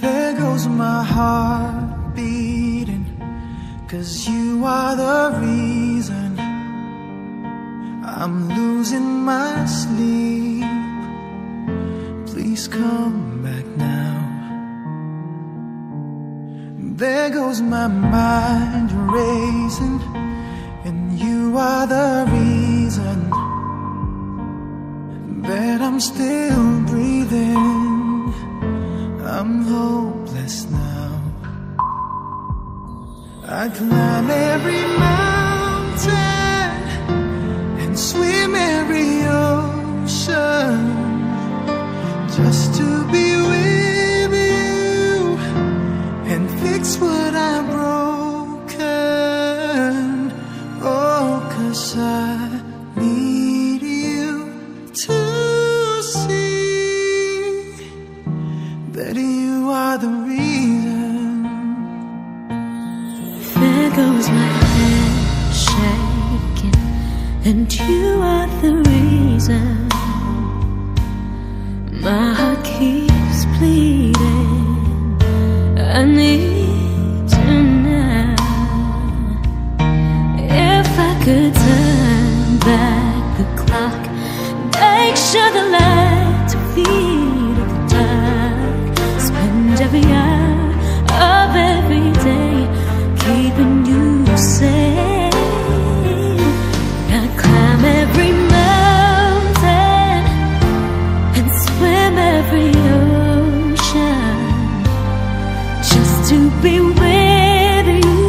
There goes my heart beating, 'cause you are the reason I'm losing my sleep. Please come back now. There goes my mind racing, and you are the reason that I'm still breathing. I'm hopeless now. I climb every mountain and swim every ocean just to be with you and fix what I've broken. Oh, 'cause I need you to see that you are the reason. There goes my head shaking, and you are the reason. My heart keeps bleeding. I need you now. If I could turn back the clock, make sure the lights feed the dark, spend every hour of every day keeping you safe. I climb every mountain and swim every ocean just to be with you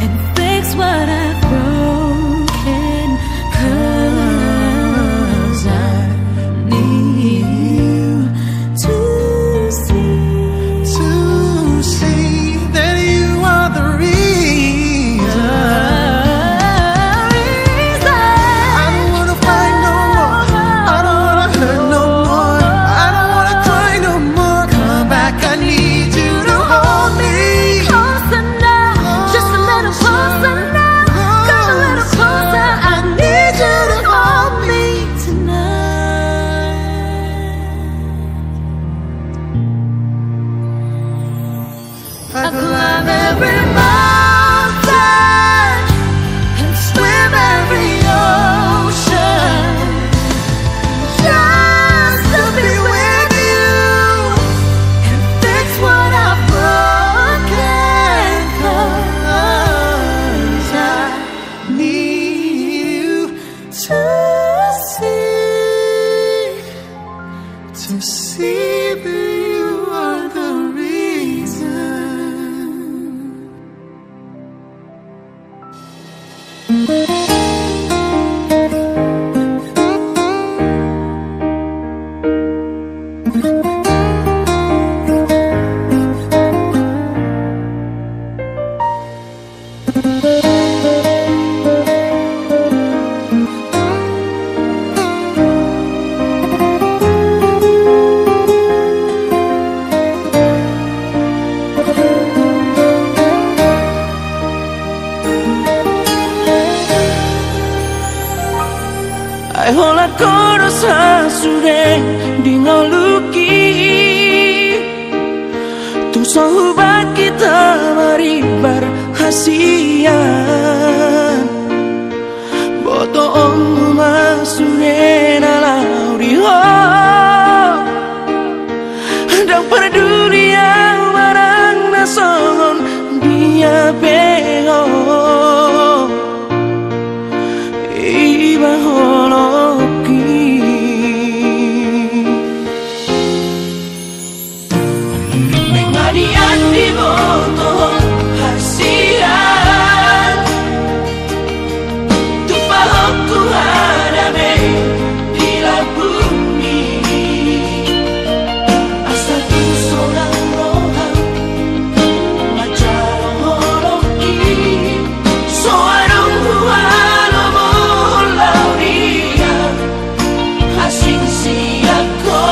and fix what I've broken. 'Cause I need you to see that you are the reason. I don't wanna fight no more. I don't wanna hurt no more. I don't wanna cry no more. Come back, I need you to hold me closer now, just a little closer now. Come a little closer, I need you to hold me tonight. I climb every mountain and swim every ocean just to be with you and fix what I've broken. 'Cause I need you to see that you are the reason. Ai hola koro sa sure dingoluki tu sahubat kita mari berhasian boto om masure na lauri ho dan perdulian barang nason dia beho iba holoki mengadian di boto hasian tu pahokku hadame di la bumi asal tu seorang rohan macam holoki soarong hualo lauria asing siako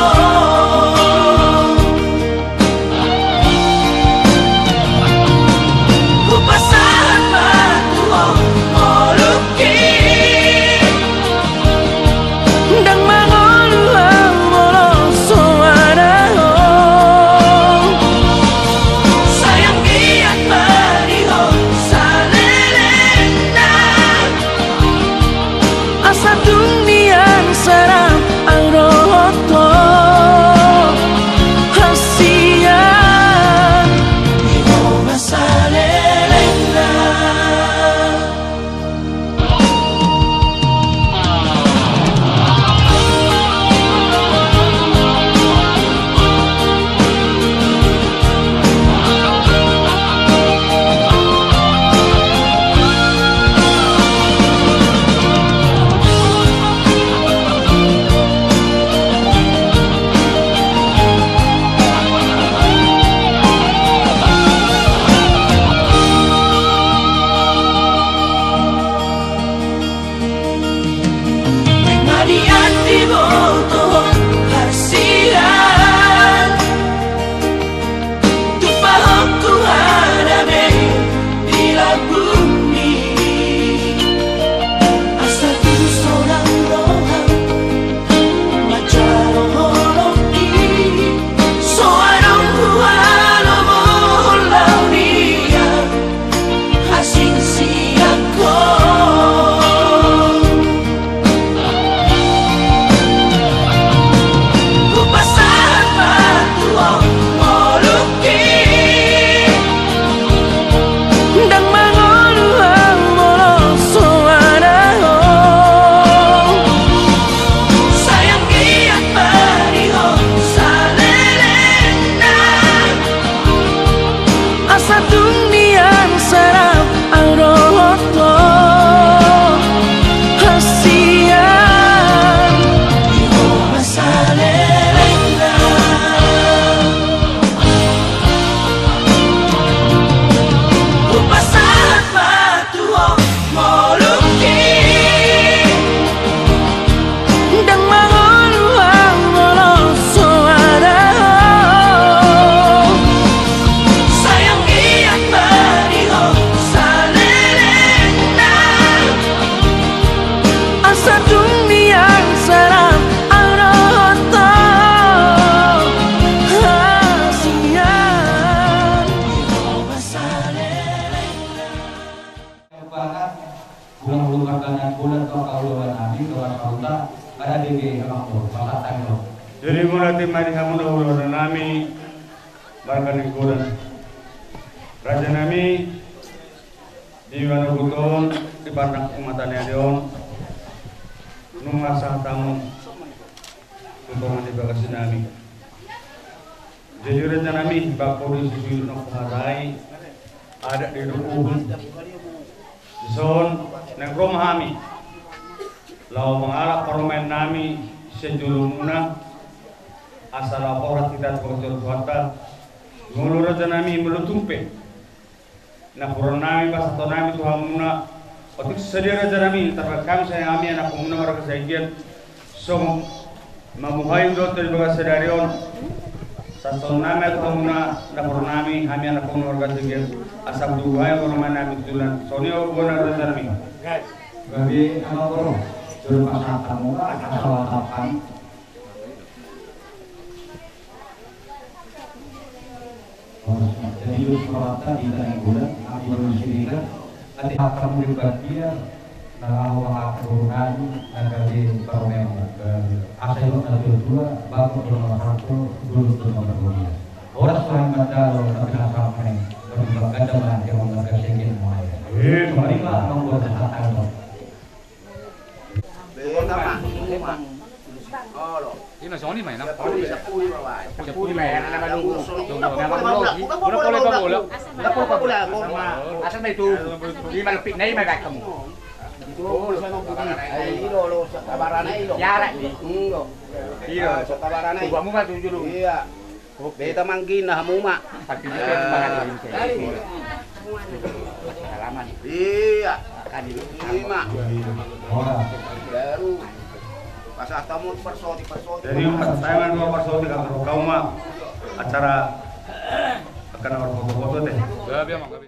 dengan bulan kaulan kami kawan kauta ada di kampung Pakatan lo. Jadi mulai timari kamu dahulu nami barkan ikuran. Raja nami di mana buton di pandang umatannya dion numasang tamu untuk di bagasi nami. Jadi raja nami bakori susu nak pengatai ada di rumah zon nang romahami lau mengalak permain nami sejulumuna asal laporan kita bocor kuota ngulu raja nami melutumpe na puron nami pas atau nami tuhan muna otik sedia raja nami terekam saya ami anak pemuna mereka segian so mamuhayu dot dari bagas sedarion satu nami atau muna na puron nami kami anak pemuna mereka segian asal duhai puron nami tulan sonio buana raja nami Bagi anak orang juru pasang tamu asal tapan. Jadi itu perwata di tanah bulan kami bersirikan nanti akan melibatkan awak keturunan dari permen asal nomor 2 bapak nomor 1 dulu nomor 2 orang selain mandal tapi sampai berbagai dengan yang mengajar sedikit mulai kembali lah nomor 1 ini masih oni main apa? Sepuluh main, anak baru. Asal itu di mana pik naik mana kamu? Ilo setabarana ilo. Jarak ni. Ilo setabarana. Kamu mah tujuh dulu. Iya. Beta manggin nah muma. Tapi dia bagan ini. Halaman. Iya. Kan itu. Lima. Baru. Pas atamu persoti. jadi tayangan dua persoti kalau kau mah acara akan ada foto-foto deh. Gabi mah gabi.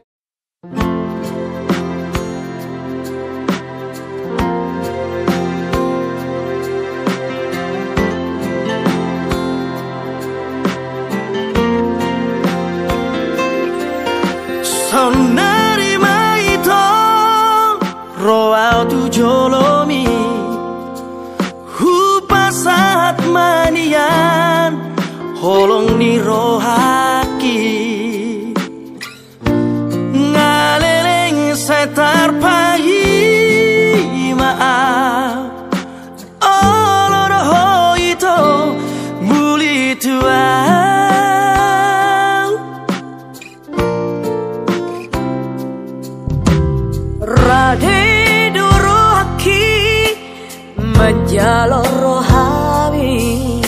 Sonari maito roa tu jolomi saat manian holong ni rohaki ngaleleng setar pai maaf oloroh itu muli tuang rade durohaki menjalor rohami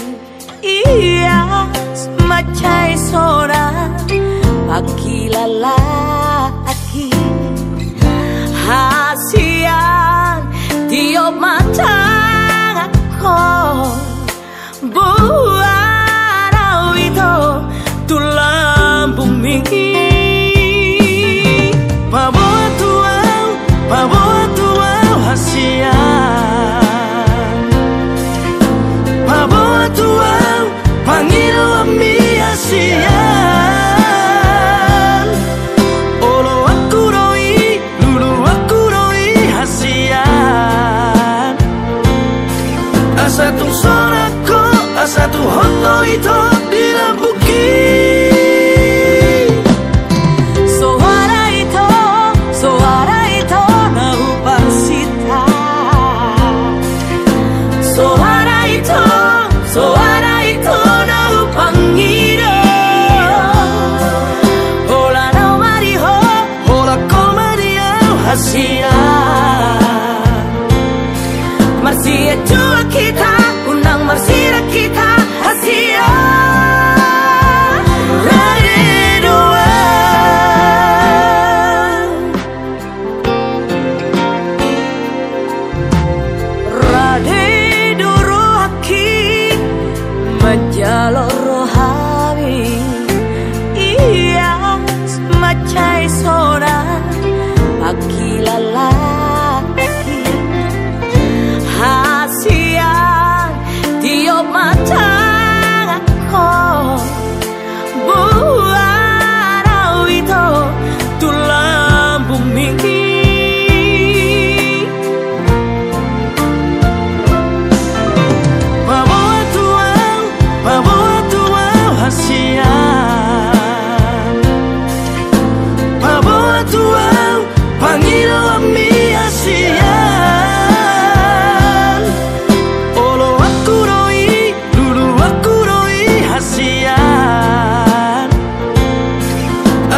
iya macai so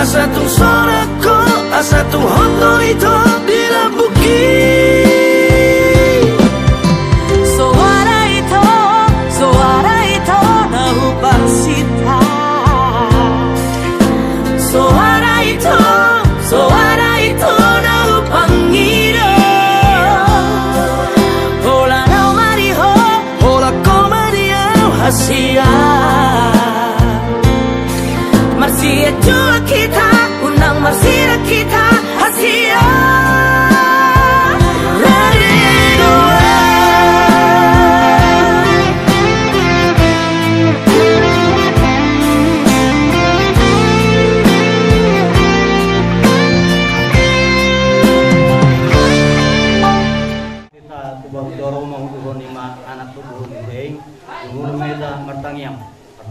Asa tu sonako, asa tu hontori to dirabuki. Suara itu na upang sita. Suara itu na upang iro. Hola no mariho, hola komaria hasia. Marsia jua kita, unang marsia kita hasia.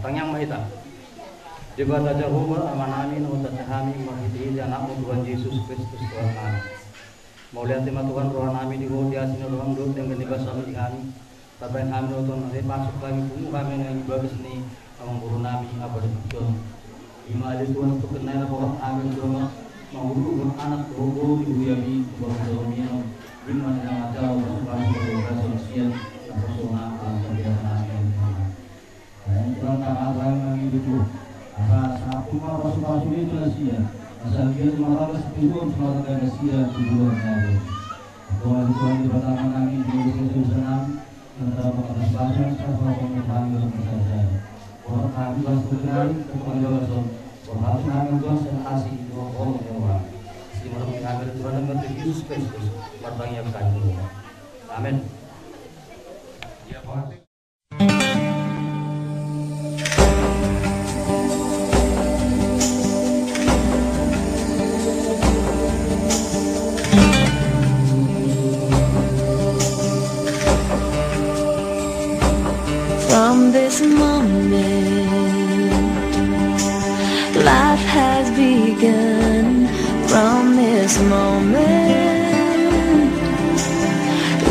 Pertanyaan mahita. Jika tak jahuma amanami no tak kami mahiti anak Tuhan Yesus Kristus Tuhan kami. Mau lihat tema Tuhan Tuhan kami di bawah dia sini Tuhan dulu yang kedua kami kami. Tapi kami nonton nanti masuk kami pun kami yang bagus ni amang guru kami apa disebut. Lima ada Tuhan untuk kenal orang kami juga mau guru anak guru ibu yami orang domino. Bima yang ada orang kami sosial personal kegiatan kami. Kurang tak apa yang itu. Apa satu apa suatu itu rahasia. Asal dia malah sepuluh semua rahasia tujuan kami. Tuhan Tuhan di pertama kami di Yesus senang antara pengatas bahasa sama pengetahuan saja. Orang kami bahas benar kepada Tuhan. Orang kami Tuhan senasih orang orang. Si orang kami Tuhan dengan Yesus Kristus bertanya kami. Amin. Ya Pak. From this moment, life has begun. From this moment,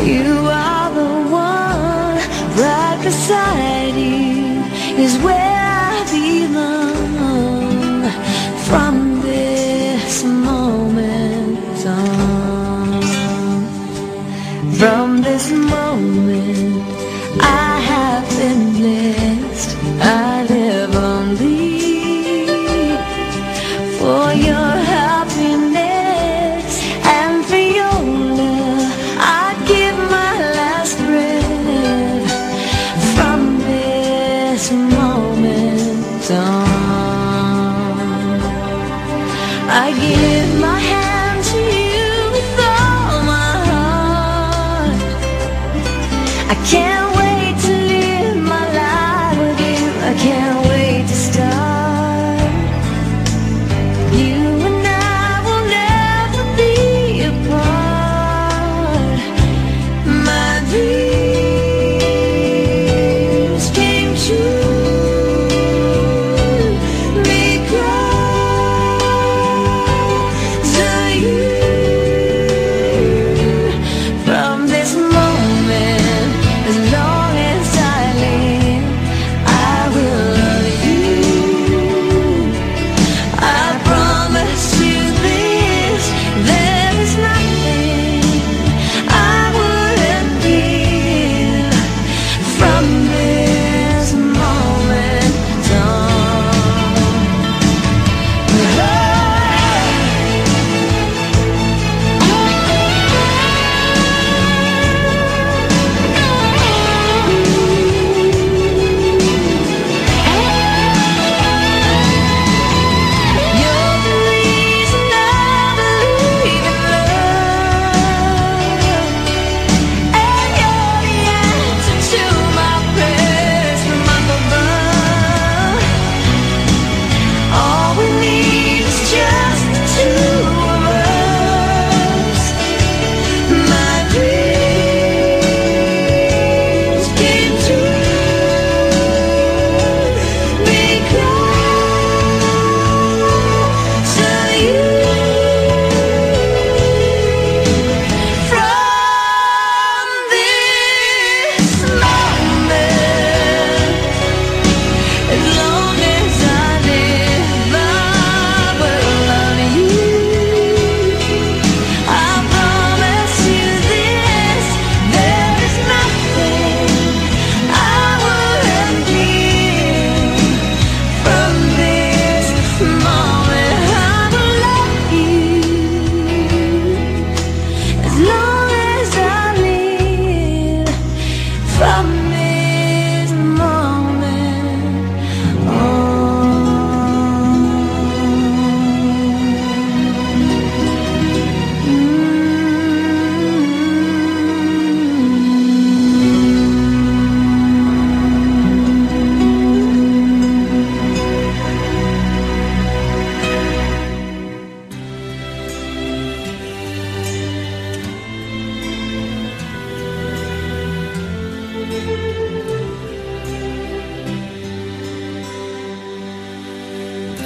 you are the one. Right beside you is where I belong. From this moment on, from this moment, I have been blessed. I live only for your happiness and for your love. I give my last breath. From this moment on, I give my hand to you with all my heart. I can't I can't wait to start. You and I will never be apart. My dreams came true because of you. From this moment, as long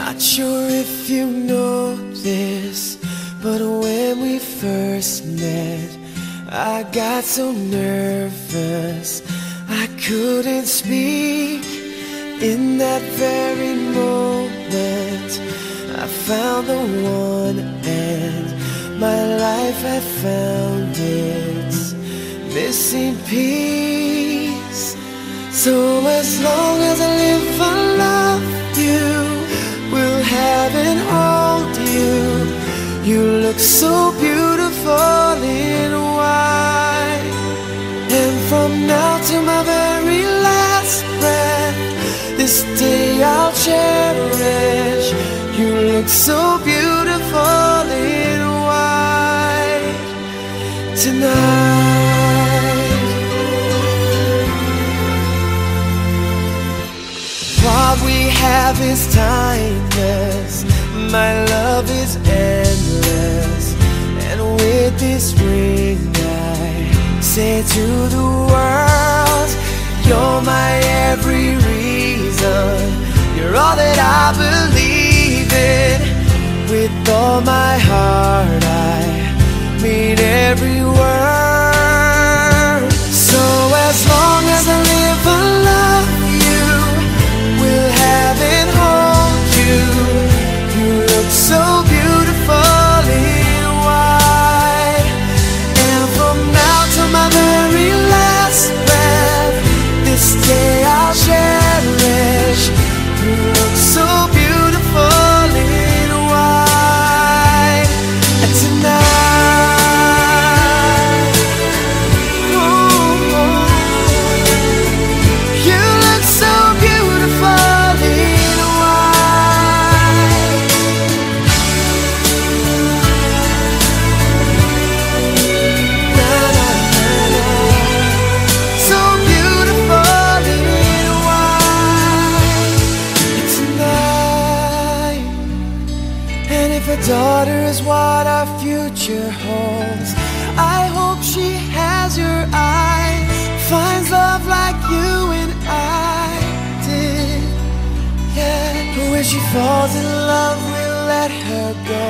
Not sure if you know this, but when we first met, I got so nervous I couldn't speak. In that very moment I found the one, and my life had found its missing piece. So as long as I live, I love you, will have and hold you. You look so beautiful in white, and from now to my very last breath, this day I'll cherish. You look so beautiful in white tonight. What we have is timeless, my love is endless, and with this ring I say to the world, you're my every reason, you're all that I believe in. With all my heart I mean every word. So as long as I live, I love you, will have and hold you. You look so beautiful in white, and from now to my very last breath, this day I'll cherish. You look so beautiful in white tonight. Ooh, you look so beautiful in white. Na, na, na, na. So beautiful in white tonight. And if a daughter is what our future holds, I hope she has your eyes, finds love like you and I did. Yeah, but when she falls in love, we'll let her go,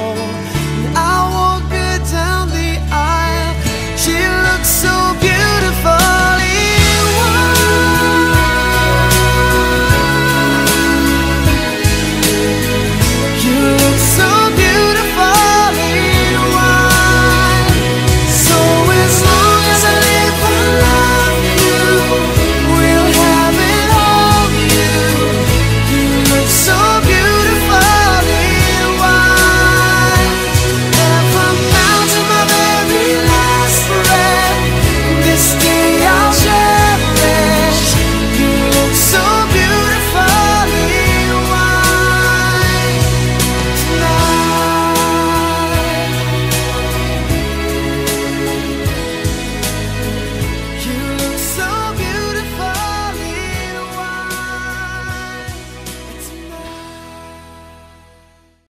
and I'll walk her down the aisle. She looks so beautiful